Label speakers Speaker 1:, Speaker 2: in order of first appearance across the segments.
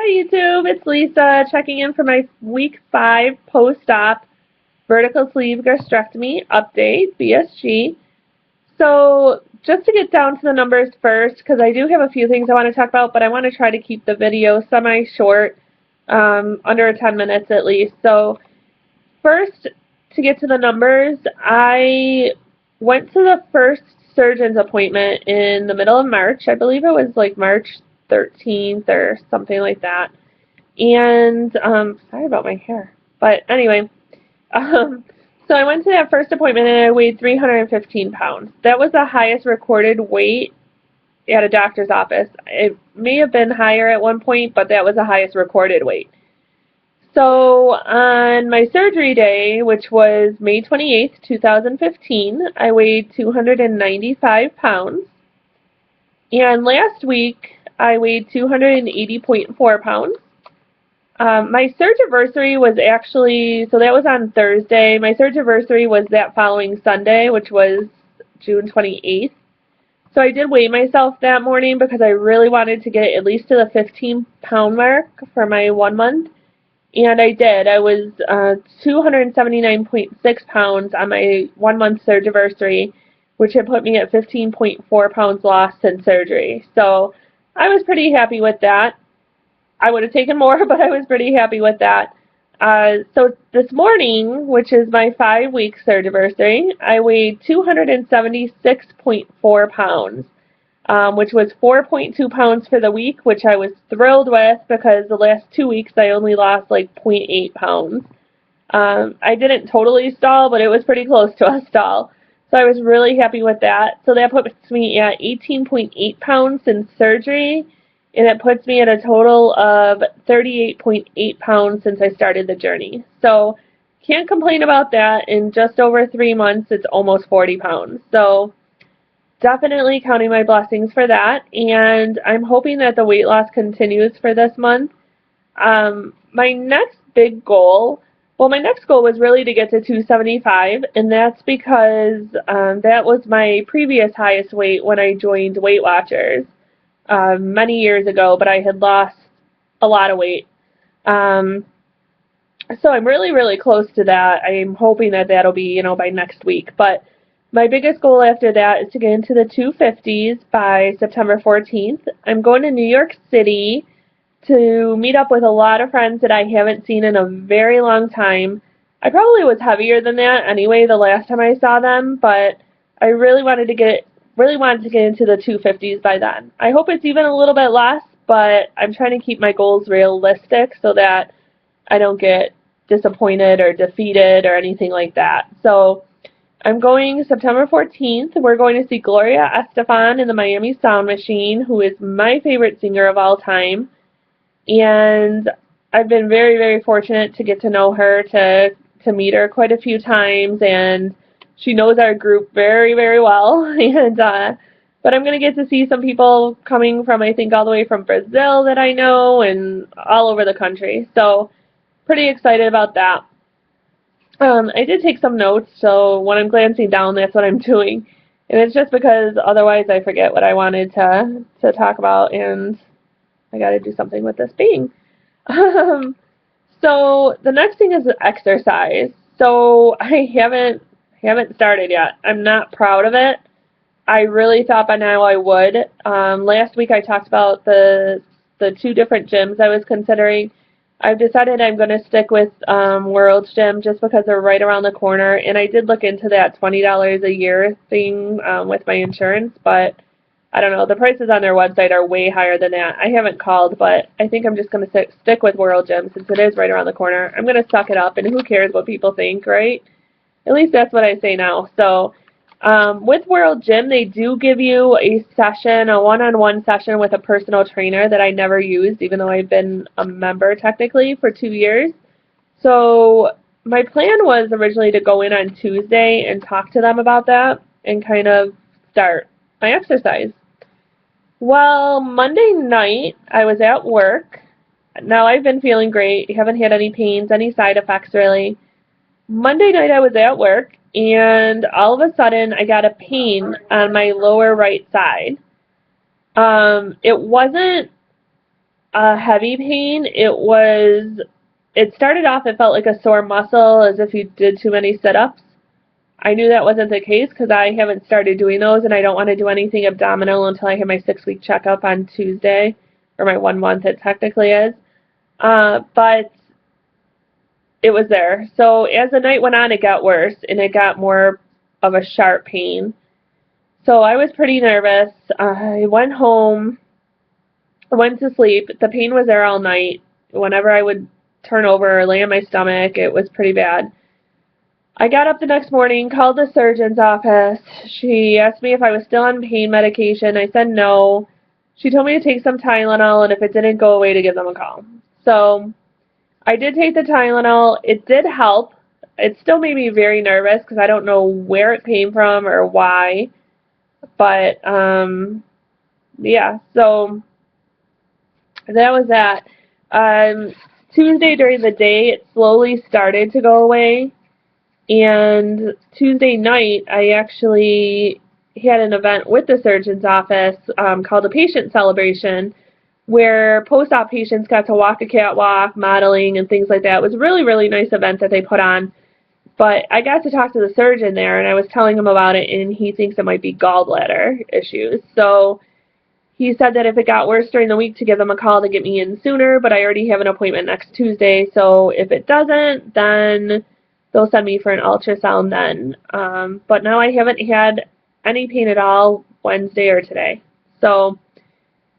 Speaker 1: YouTube, it's Lisa checking in for my week 5 post-op vertical sleeve gastrectomy update, VSG. So just to get down to the numbers first, because I do have a few things I want to talk about, but I want to try to keep the video semi-short, under 10 minutes at least. So first, to get to the numbers, I went to the first surgeon's appointment in the middle of March. I believe it was like March 13th or something like that. And, sorry about my hair. But anyway, so I went to that first appointment and I weighed 315 pounds. That was the highest recorded weight at a doctor's office. It may have been higher at one point, but that was the highest recorded weight. So on my surgery day, which was May 28th, 2015, I weighed 295 pounds. And last week, I weighed 280.4 pounds. My surgiversary was actually, so that was on Thursday. My surgiversary was that following Sunday, which was June 28th. So I did weigh myself that morning because I really wanted to get at least to the 15-pound mark for my 1 month. And I did. I was 279.6 pounds on my 1 month surgiversary, which had put me at 15.4 pounds lost since surgery. So I was pretty happy with that. I would have taken more, but I was pretty happy with that. So this morning, which is my 5-week surgiversary, I weighed 276.4 pounds. Which was 4.2 pounds for the week, which I was thrilled with because the last 2 weeks I only lost like 0.8 pounds. I didn't totally stall, but it was pretty close to a stall. So I was really happy with that. So that puts me at 18.8 pounds since surgery, and it puts me at a total of 38.8 pounds since I started the journey. So can't complain about that. In just over 3 months, it's almost 40 pounds. So definitely counting my blessings for that, and I'm hoping that the weight loss continues for this month. My next goal was really to get to 275, and that's because that was my previous highest weight when I joined Weight Watchers many years ago, but I had lost a lot of weight. So I'm really, really close to that. I'm hoping that that'll be, by next week, but my biggest goal after that is to get into the 250s by September 14th. I'm going to New York City to meet up with a lot of friends that I haven't seen in a very long time. I probably was heavier than that anyway the last time I saw them, but I really wanted to get into the 250s by then. I hope it's even a little bit less, but I'm trying to keep my goals realistic so that I don't get disappointed or defeated or anything like that. So I'm going September 14th. We're going to see Gloria Estefan in the Miami Sound Machine, who is my favorite singer of all time. And I've been very, very fortunate to get to know her, to meet her quite a few times, and she knows our group very, very well. And but I'm going to get to see some people coming from, I think, all the way from Brazil that I know, and all over the country. So pretty excited about that. I did take some notes, so when I'm glancing down, that's what I'm doing. And it's just because otherwise I forget what I wanted to talk about, and I got to do something with this being. So the next thing is exercise. So I haven't started yet. I'm not proud of it. I really thought by now I would. Last week I talked about the 2 different gyms I was considering. I've decided I'm going to stick with World's Gym just because they're right around the corner, and I did look into that $20 a year thing with my insurance, but I don't know, the prices on their website are way higher than that. I haven't called, but I think I'm just going to stick with World Gym since it is right around the corner. I'm going to suck it up, and who cares what people think, right? At least that's what I say now. So with World Gym, they do give you a session, a one-on-one session with a personal trainer that I never used, even though I've been a member technically for 2 years. So my plan was originally to go in on Tuesday and talk to them about that and kind of start my exercise. Well, Monday night I was at work. Now I've been feeling great. Haven't had any pains, any side effects really. Monday night I was at work, and all of a sudden I got a pain on my lower right side. It wasn't a heavy pain. It started off, it felt like a sore muscle, as if you did too many sit-ups. I knew that wasn't the case because I haven't started doing those, and I don't want to do anything abdominal until I have my 6-week checkup on Tuesday, or my 1 month it technically is. But it was there. So as the night went on, it got worse, and it got more of a sharp pain. So I was pretty nervous. I went home, went to sleep. The pain was there all night. Whenever I would turn over or lay on my stomach, it was pretty bad. I got up the next morning, called the surgeon's office. She asked me if I was still on pain medication. I said no. She told me to take some Tylenol, and if it didn't go away, to give them a call. So I did take the Tylenol. It did help. It still made me very nervous because I don't know where it came from or why. But, yeah, so that was that. Tuesday during the day, it slowly started to go away. And Tuesday night, I actually had an event with the surgeon's office called a patient celebration, where post-op patients got to walk a catwalk, modeling, and things like that. It was a really, really nice event that they put on. But I got to talk to the surgeon there, and I was telling him about it, and he thinks it might be gallbladder issues. So he said that if it got worse during the week, to give them a call to get me in sooner, but I already have an appointment next Tuesday, so if it doesn't, then they'll send me for an ultrasound then. But now I haven't had any pain at all Wednesday or today. So,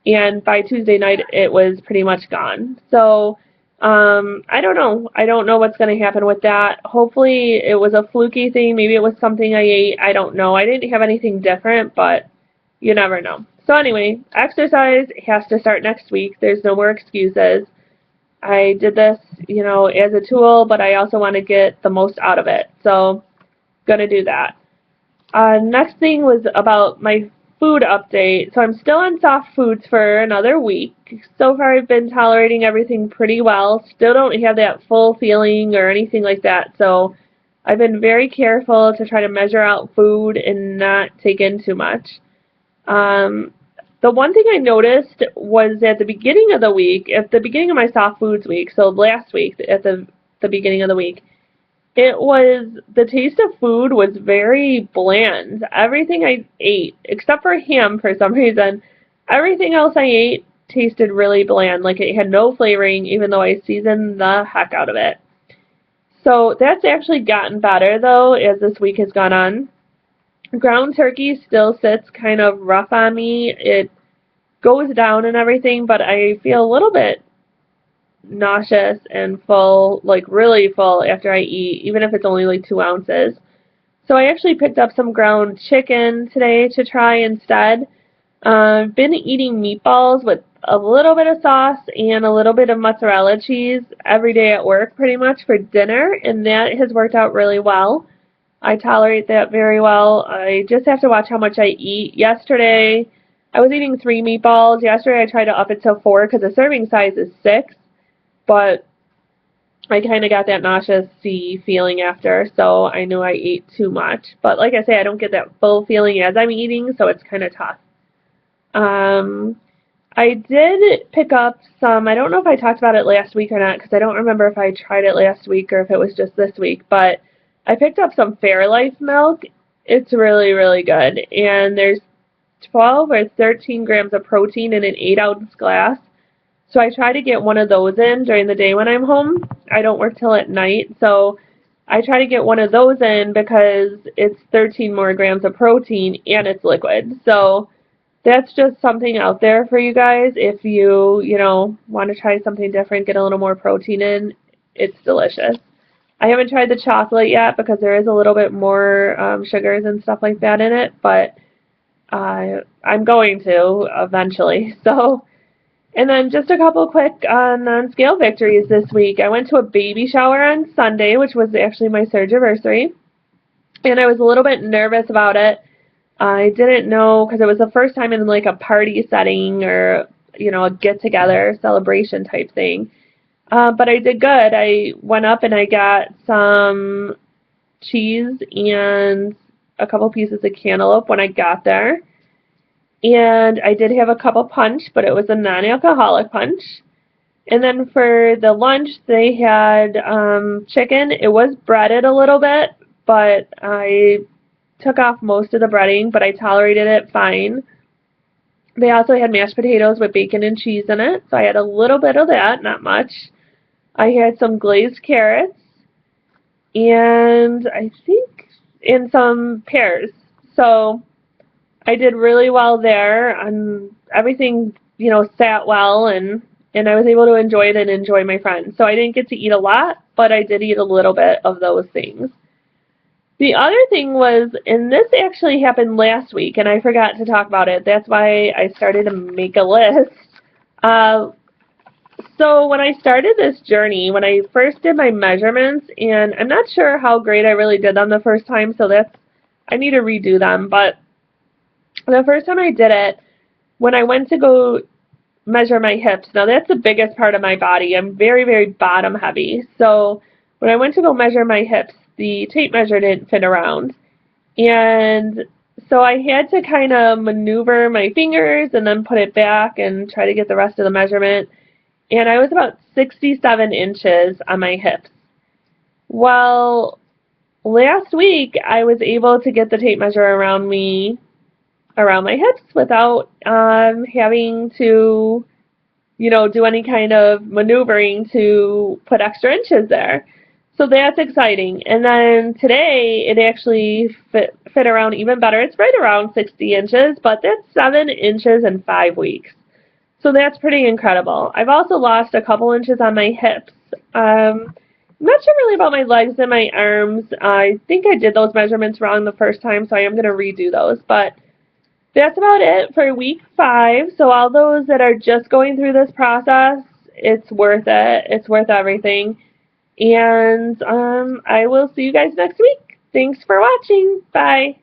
Speaker 1: and by Tuesday night, it was pretty much gone. So, I don't know. I don't know what's going to happen with that. Hopefully it was a fluky thing. Maybe it was something I ate. I don't know. I didn't have anything different, but you never know. So anyway, exercise has to start next week. There's no more excuses. I did this, as a tool, but I also want to get the most out of it. So, gonna do that. Next thing was about my food update. So I'm still on soft foods for another week. So far I've been tolerating everything pretty well. Still don't have that full feeling or anything like that. So I've been very careful to try to measure out food and not take in too much. The one thing I noticed was at the beginning of the week, at the beginning of my soft foods week, so last week at the beginning of the week, the taste of food was very bland. Everything I ate, except for ham for some reason, everything else I ate tasted really bland. Like it had no flavoring, even though I seasoned the heck out of it. So that's actually gotten better, though, as this week has gone on. Ground turkey still sits kind of rough on me. It goes down and everything, but I feel a little bit nauseous and full, like really full after I eat, even if it's only like 2 ounces. So I actually picked up some ground chicken today to try instead. I've been eating meatballs with a little bit of sauce and a little bit of mozzarella cheese every day at work pretty much for dinner, and that has worked out really well. I tolerate that very well. I just have to watch how much I eat. Yesterday, I was eating 3 meatballs. Yesterday, I tried to up it to 4 because the serving size is 6, but I kind of got that nauseous-y feeling after, so I knew I ate too much. But like I say, I don't get that full feeling as I'm eating, so it's kind of tough. I did pick up some, I don't know if I talked about it last week or not, because I don't remember if I tried it last week or if it was just this week, but I picked up some Fairlife milk. It's really, really good, and there's 12 or 13 grams of protein in an 8-ounce glass. So I try to get one of those in during the day when I'm home. I don't work till at night, so I try to get one of those in because it's 13 more grams of protein and it's liquid. So that's just something out there for you guys. If you want to try something different, get a little more protein in, it's delicious. I haven't tried the chocolate yet because there is a little bit more sugars and stuff like that in it, but I'm going to eventually. So, and then just a couple quick non-scale victories this week. I went to a baby shower on Sunday, which was actually my surgiversary, and I was a little bit nervous about it. I didn't know because it was the first time in like a party setting or a get-together celebration type thing. But I did good. I went up and I got some cheese and a couple pieces of cantaloupe when I got there. And I did have a cup of punch, but it was a non-alcoholic punch. And then for the lunch, they had chicken. It was breaded a little bit, but I took off most of the breading, but I tolerated it fine. They also had mashed potatoes with bacon and cheese in it, so I had a little bit of that, not much. I had some glazed carrots, and I think, and some pears. So I did really well there, and everything, sat well, and I was able to enjoy it and enjoy my friends. So I didn't get to eat a lot, but I did eat a little bit of those things. The other thing was, and this actually happened last week, and I forgot to talk about it. That's why I started to make a list. Uh, so when I started this journey, when I first did my measurements, and I'm not sure how great I really did them the first time, so I need to redo them. But the first time I did it, when I went to go measure my hips, now that's the biggest part of my body. I'm very, very bottom heavy. So when I went to go measure my hips, the tape measure didn't fit around. And so I had to kind of maneuver my fingers and then put it back and try to get the rest of the measurement. And I was about 67 inches on my hips. Well, last week I was able to get the tape measure around my hips without having to, do any kind of maneuvering to put extra inches there. So that's exciting. And then today it actually fit around even better. It's right around 60 inches, but that's 7 inches in 5 weeks. So that's pretty incredible. I've also lost a couple inches on my hips. I'm not sure really about my legs and my arms. I think I did those measurements wrong the first time, so I am going to redo those. But that's about it for week 5. So all those that are just going through this process, it's worth it. It's worth everything. And I will see you guys next week. Thanks for watching. Bye.